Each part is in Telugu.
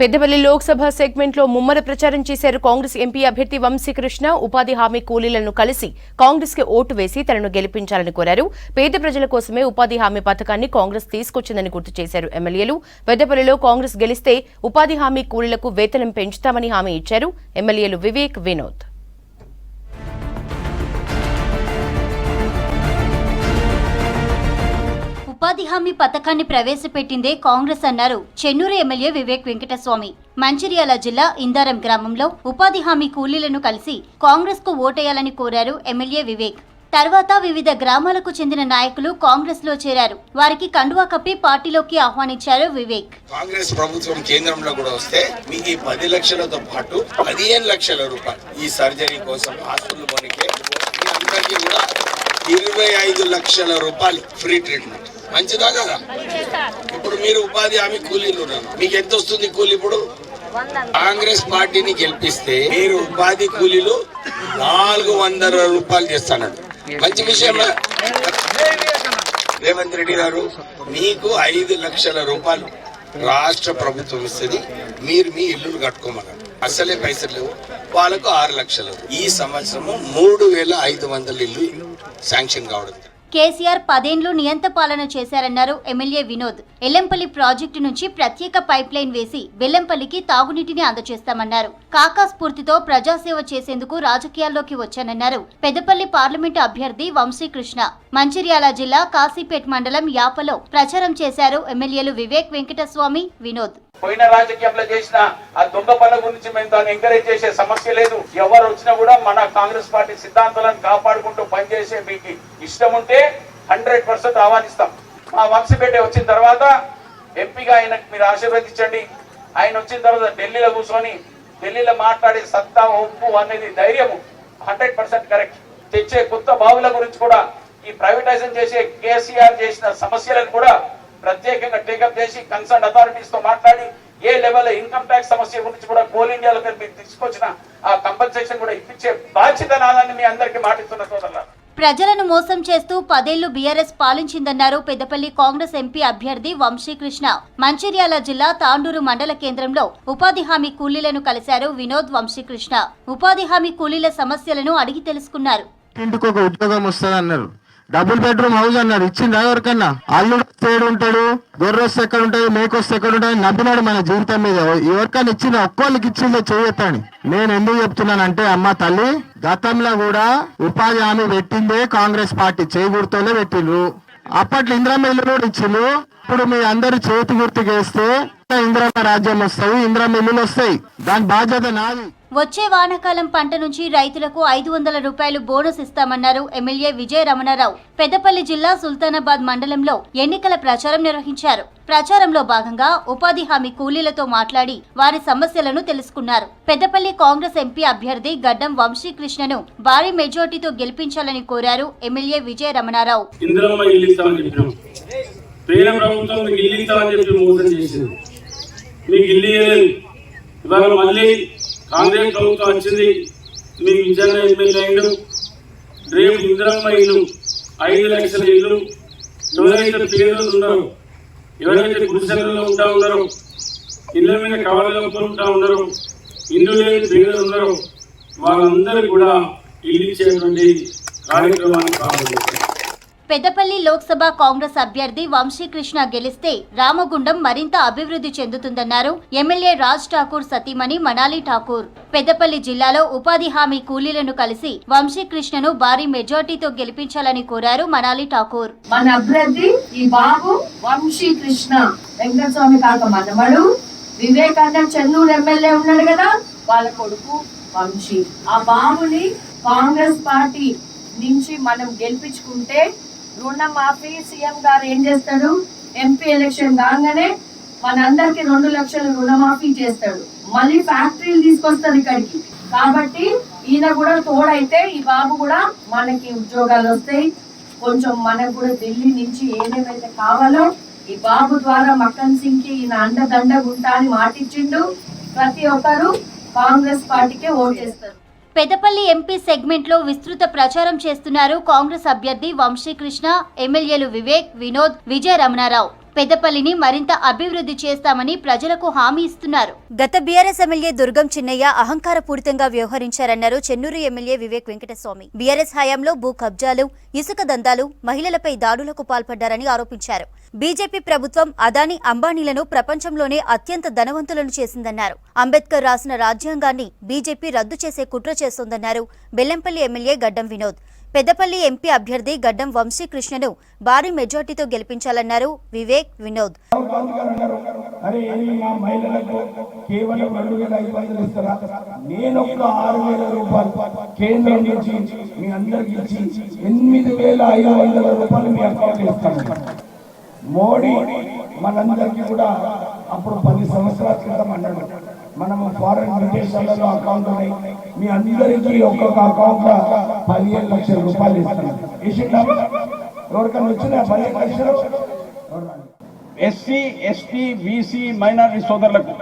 పెద్దపల్లి లోక్సభ సెగ్మెంట్లో ముమ్మర ప్రచారం చేశారు కాంగ్రెస్ ఎంపీ అభ్యర్థి వంశీకృష్ణ. ఉపాధి హామీ కూలీలను కలిసి కాంగ్రెస్ కి ఓటు వేసి తనను గెలిపించాలని కోరారు. పేద ప్రజల కోసమే ఉపాధి హామీ పథకాన్ని కాంగ్రెస్ తీసుకొచ్చిందని గుర్తు చేశారు ఎమ్మెల్యేలు. పెద్దపల్లిలో కాంగ్రెస్ గెలిస్తే ఉపాధి హామీ కూలీలకు వేతనం పెంచుతామని హామీ ఇచ్చారు ఎమ్మెల్యేలు వివేక్, వినోద్. ఉపాధి హామీ పథకాన్ని ప్రవేశపెట్టిందే కాంగ్రెస్ అన్నారు చెన్నూరు ఎమ్మెల్యే వివేక్ వెంకటస్వామి. మంచిర్యాల జిల్లా ఇందారం గ్రామంలో ఉపాధి హామీ కూలీలను కలిసి కాంగ్రెస్ కు ఓటేయాలని కోరారు ఎమ్మెల్యే వివేక్. తర్వాత వివిధ గ్రామాలకు చెందిన నాయకులు కాంగ్రెస్ లో చేరారు. వారికి కండువా కప్పి పార్టీలోకి ఆహ్వానించారు వివేక్. కాంగ్రెస్ ప్రభుత్వం కేంద్రంలో కూడా వస్తే మీకు 10 లక్షలతో పాటు 15 లక్షల రూపాయలు ఈ సర్జరీ కోసం హాస్పిటల్ కొనికే అందరికీ కూడా 25 లక్షల రూపాయలు ఫ్రీ ట్రీట్మెంట్. మంచిదా కదా? ఇప్పుడు మీరు ఉపాధి హామీ కూలీలు ఉన్నారు, మీకు ఎంత వస్తుంది కూలీ? ఇప్పుడు కాంగ్రెస్ పార్టీని గెలిపిస్తే మీరు ఉపాధి కూలీలు 400 రూపాయలు చేస్తానండి. మంచి విషయమా? రేవంత్ రెడ్డి గారు మీకు 5 లక్షల రూపాయలు రాష్ట్ర ప్రభుత్వం ఇస్తుంది, మీరు మీ ఇల్లులు కట్టుకోమన్నారు. అసలే పైసలు లేవు, వాళ్ళకు 6 లక్షలు. ఈ సంవత్సరము 3500 ఇల్లు శాంక్షన్ కావడం. కేసీఆర్ 10 ఏళ్లు నియంత పాలన చేశారన్నారు ఎమ్మెల్యే వినోద్. ఎల్లంపల్లి ప్రాజెక్టు నుంచి ప్రత్యేక పైప్ లైన్ వేసి బెల్లంపల్లికి తాగునీటిని అందజేస్తామన్నారు. కాకా స్ఫూర్తితో ప్రజాసేవ చేసేందుకు రాజకీయాల్లోకి వచ్చానన్నారు పెద్దపల్లి పార్లమెంటు అభ్యర్థి వంశీకృష్ణ. మంచిర్యాల జిల్లా కాశీపేట్ మండలం యాపలో ప్రచారం చేశారు ఎమ్మెల్యేలు వివేక్ వెంకటస్వామి, వినోద్. పోయిన రాజకీయంలో చేసిన ఆ దొంగ పనుల గురించి మేము దాన్ని ఎంకరేజ్ చేసే సమస్య లేదు. ఎవరు వచ్చినా కూడా మన కాంగ్రెస్ పార్టీ సిద్ధాంతాలను కాపాడుకుంటూ పనిచేసే మీకు ఇష్టం ఉంటే 100% ఆహ్వానిస్తాం. మా వంశీపేట వచ్చిన తర్వాత ఎంపీగా ఆయనకు మీరు ఆశీర్వదించండి. ఆయన వచ్చిన తర్వాత ఢిల్లీలో కూర్చొని ఢిల్లీలో మాట్లాడే సత్తా, ఒప్పు అనేది ధైర్యము 100% కరెక్ట్. తెచ్చే కొత్త బావుల గురించి కూడా ఈ ప్రైవేటైజేషన్ చేసే కేసీఆర్ చేసిన సమస్యలను కూడా ప్రత్యేకంగా టేకప్ చేసి కన్సర్న్ అథారిటీస్ తో మాట్లాడి ఏ లెవెల్ ఇన్కమ్ ట్యాక్స్ సమస్య గురించి కూడా కోల్ ఇండియాలో మీరు తీసుకొచ్చిన ఆ కంపెన్సేషన్ కూడా ఇప్పించే బాధ్యత నాదని మీ అందరికీ మాటిస్తున్న సోదరులారా. ప్రజలను మోసం చేస్తూ 10 ఏళ్లు బీఆర్ఎస్ పాలించిందన్నారు పెద్దపల్లి కాంగ్రెస్ ఎంపీ అభ్యర్థి వంశీకృష్ణ. మంచిర్యాల జిల్లా తాండూరు మండల కేంద్రంలో ఉపాధి హామీ కూలీలను కలిశారు వినోద్, వంశీకృష్ణ. ఉపాధి హామీ కూలీల సమస్యలను అడిగి తెలుసుకున్నారు. ఇంటికి ఒక ఉద్యోగం వస్తుంది అన్నారు, డబుల్ బెడ్రూమ్ హౌస్ అన్నారు, ఇచ్చిందా ఎవరికన్నా? అల్లుడు ఏడు ఉంటాడు, గొర్రెస్ ఎక్కడ ఉంటుంది, మేకొస్తే ఎక్కడ ఉంటుంది, నవ్వినాడు మన జీవితం మీద. ఎవరికైనా ఇచ్చింది, ఒక్కోళ్ళకి ఇచ్చిందో చేయొద్దని. నేను ఎందుకు చెప్తున్నానంటే, అమ్మ తల్లి, గతంలో కూడా ఉపాధి హామీ పెట్టిందే కాంగ్రెస్ పార్టీ, చేకూరుతోనే పెట్టిండ్రు. అప్పట్లో ఇందిరమ్మ ఇల్లు కూడా ఇచ్చిండ్రు. ఇప్పుడు మీ అందరు చేతి గుర్తుకేస్తే ఇందిరమ్మ రాజ్యం వస్తాయి, ఇందిరమ్మ ఇల్లులు వస్తాయి. దాని బాధ్యత నాది. వచ్చే వానాకాలం పంట నుంచి రైతులకు 500 రూపాయలు బోనస్ ఇస్తామన్నారు ఎమ్మెల్యే విజయ రమణారావు. పెద్దపల్లి జిల్లా సుల్తానాబాద్ మండలంలో ఎన్నికల ప్రచారం నిర్వహించారు. ప్రచారంలో భాగంగా ఉపాధి హామీ కూలీలతో మాట్లాడి వారి సమస్యలను తెలుసుకున్నారు. పెద్దపల్లి కాంగ్రెస్ ఎంపీ అభ్యర్థి గడ్డం వంశీకృష్ణను భారీ మెజార్టీతో గెలిపించాలని కోరారు ఎమ్మెల్యే విజయ రమణారావు. కాంగ్రెస్ ప్రభుత్వం వచ్చింది, మీకు నిజంగా ఎమ్మెల్యే అయ్యాడు. రేపు ఇందిరమ్మ ఇల్లు 5 లక్షల ఇల్లు, ఎవరైతే పేదలు ఉన్నారో, ఎవరైతే గుడిసెలలో ఉంటా ఉన్నారో, ఇళ్ళ మీద కవలలో ఉంటా ఉన్నారో, ఇల్లు లేని పేదలు ఉన్నారో, వాళ్ళందరూ కూడా ఇల్లు ఇచ్చేటువంటి కార్యక్రమాన్ని కావాలి. పెద్దపల్లి లోక్సభ కాంగ్రెస్ అభ్యర్థి వంశీకృష్ణ గెలిస్తే రామగుండం మరింత అభివృద్ధి చెందుతుందన్నారు ఎమ్మెల్యే రాజ్ ఠాకూర్ సతీమణి మనాలి ఠాకూర్. పెద్దపల్లి జిల్లాలో ఉపాధి హామీ కూలీలను కలిసి వంశీకృష్ణను భారీ మెజార్టీతో గెలిపించాలని కోరారు మనాలి ఠాకూర్. మన అభ్యర్థి ఈ బాబు వంశీకృష్ణ, వెంకటస్వామి కాక మనమడు, వివేకానంద చెన్నూరు ఎమ్మెల్యే ఉన్నాడు కదా, వాళ్ళ కొడుకు వంశీ. ఆ బాబుని కాంగ్రెస్ పార్టీ నుంచి మనం గెలిపించుకుంటే రుణమాఫీ సీఎం గారు ఏం చేస్తాడు, ఎంపీ ఎలక్షన్ కాగానే మనందరికి 2 లక్షల రుణమాఫీ చేస్తాడు. మళ్ళీ ఫ్యాక్టరీలు తీసుకొస్తారు ఇక్కడికి. కాబట్టి ఈయన కూడా తోడైతే ఈ బాబు కూడా మనకి ఉద్యోగాలు వస్తాయి. కొంచెం మనకు కూడా ఢిల్లీ నుంచి ఏమేమైతే కావాలో ఈ బాబు ద్వారా మక్కన్ సింగ్ కి ఈయన అండదండగా ఉంటా అని మాటిచ్చిండు. ప్రతి ఒక్కరు కాంగ్రెస్ పార్టీకే ఓటేస్తారు. పెద్దపల్లి ఎంపీ సెగ్మెంట్ లో విస్తృత ప్రచారం చేస్తున్నారు కాంగ్రెస్ అభ్యర్థి వంశీకృష్ణ, ఎమ్మెల్యేలు వివేక్, వినోద్, విజయ రమణారావు. పెద్దపల్లిని మరింత అభివృద్ధి చేస్తామని ప్రజలకు హామీ ఇస్తున్నారు. గత BRS MLA Durgam Chinnaiah అహంకారపూరితంగా వ్యవహరించారన్నారు Chennur MLA Vivek Venkataswamy. BRS హయాంలో భూ కబ్జాలు, ఇసుక దందాలు, మహిళలపై దాడులకు పాల్పడ్డారని ఆరోపించారు. బీజేపీ ప్రభుత్వం అదానీ, అంబానీలను ప్రపంచంలోనే అత్యంత ధనవంతులను చేసిందన్నారు. అంబేద్కర్ రాసిన రాజ్యాంగాన్ని బీజేపీ రద్దు చేసే కుట్ర చేస్తోందన్నారు బెల్లంపల్లి ఎమ్మెల్యే గడ్డం వినోద్. పెద్దపల్లి ఎంపీ అభ్యర్థి గడ్డం వంశీకృష్ణను భారీ మెజార్టీతో గెలిపించాలన్నారు వివేక్, వినోద్. కేవలం 2,500 ఇస్తారా? నేను 6,000 రూపాయలు కేంద్రం నుంచి మీ అందరికి ఇచ్చి 8,500 రూపాయలు మీ అకౌంట్ ఇస్తాను. మోడీ మనందరికీ కూడా అప్పుడు 10 సంవత్సరాల క్రితం అన్నాడు, మనము ఫారెన్ విదేశాలలో అకౌంట్ ఉన్నాయి, మీ అందరికీ ఒక్కొక్క అకౌంట్ 15 లక్షల రూపాయలు ఇస్తాను. ఇచ్చిందా? ఎవరికైనా వచ్చినా 15 లక్షలు? ఎస్సీ, ఎస్టీ, బీసీ, మైనారిటీ సోదరులకు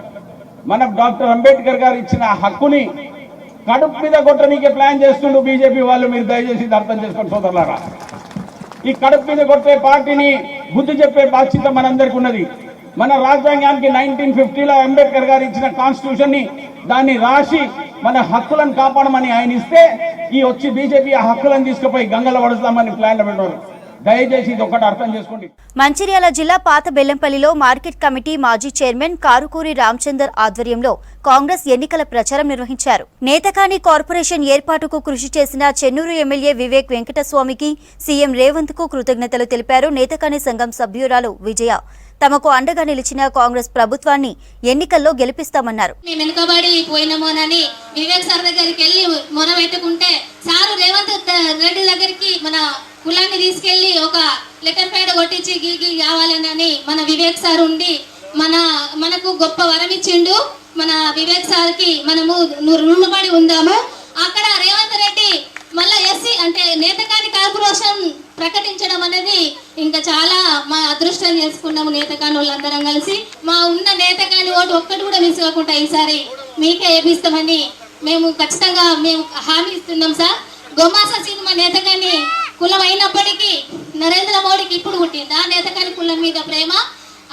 మన డాక్టర్ అంబేద్కర్ గారు ఇచ్చిన హక్కుని కడుపు మీద కొట్టనీకే ప్లాన్ చేస్తుండు బీజేపీ వాళ్ళు. మీరు దయచేసి అర్థం చేసుకోండి సోదరులారా. ఈ కడుపు మీద కొట్టే పార్టీని బుద్ధి చెప్పే బాధ్యత మనందరికీ ఉన్నది. మన రాజ్యాంగానికి 1950లో అంబేద్కర్ గారు ఇచ్చిన కాన్స్టిట్యూషన్ ని దాన్ని రాసి మన హక్కులను కాపాడమని ఆయన ఇస్తే ఈ వచ్చి బీజేపీ ఆ హక్కులను తీసుకుపోయి గంగలో పడుస్తామని ప్లాన్ పెట్టారు. దయచేసి ఇది ఒకటి అర్థం చేసుకోండి. మంచిర్యాల జిల్లా పాత బెల్లంపల్లిలో మార్కెట్ కమిటీ మాజీ చైర్మన్ కారుకూరి రామచందర్ ఆధ్వర్యంలో కాంగ్రెస్ ఎన్నికల ప్రచారం నిర్వహించారు. నేతకాని కార్పొరేషన్ ఏర్పాటుకు కృషి చేసిన చెన్నూరు ఎమ్మెల్యే వివేక్ వెంకటస్వామికి సీఎం రేవంత్ కు కృతజ్ఞతలు తెలిపారు. నేతకాని సంఘం సభ్యురాలు విజయ తమకు అండగా నిలిచిన కాంగ్రెస్ ప్రభుత్వాన్ని ఎన్నికల్లో గెలిపిస్తామన్నారు. మేము వెనుకబడి పోయినామోనని వివేక్ సార్ దగ్గరికి వెళ్ళి మొన పెట్టుకుంటే సారు రేవంత్ రెడ్డి దగ్గరికి మన కులాన్ని తీసుకెళ్లి ఒక లెటర్ ప్యాడ్ కొట్టించి గీగి కావాలని మన వివేక్ సార్ ఉండి మనకు గొప్ప వరం ఇచ్చిండు. మన వివేక్ సార్కి మనము రుణపడి ఉందాము. అక్కడ రేవంత్ రెడ్డి మళ్ళా ఎస్సీ అంటే నేతకాని కార్పొరేషన్ ప్రకటించడం అనేది ఇంకా చాలా మా అదృష్టం చేసుకున్నాము. నేతకాని వాళ్ళందరం కలిసి మా ఉన్న నేతకాని ఓటు ఒక్కటి కూడా మిస్ కాకుండా ఈసారి మీకే వేపిస్తామని మేము ఖచ్చితంగా హామీ ఇస్తున్నాం సార్. గొమాస సినిమా నేతకాని కులం అయినప్పటికీ నరేంద్ర మోడీకి ఇప్పుడు పుట్టింది ఆ నేతకాని కులం మీద ప్రేమ.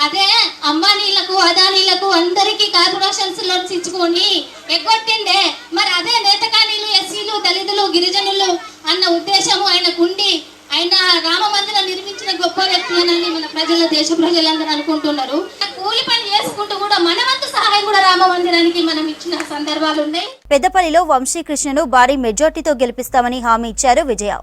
అదే అంబానీలకు, అదానీలకు అందరికీ కార్పొరేషన్స్ లోన్స్ ఇచ్చుకొని ఎగ్గొట్టిండే. మరి అదే నేతకానీలు, ఎస్సీలు, దళితులు, గిరిజనులు అన్న ఉద్దేశము ఆయనకుండి ఆయన రామ మందిరం నిర్మించిన గొప్ప వ్యక్తులని మన దేశ ప్రజలందరూ అనుకుంటున్నారు. కూలి పని చేసుకుంటూ కూడా మన వంతు సహాయం కూడా రామ మందిరానికి మనం ఇచ్చిన సందర్భాలు ఉన్నాయి. పెద్దపల్లిలో వంశీకృష్ణను భారీ మెజార్టీతో గెలిపిస్తామని హామీ ఇచ్చారు విజయ.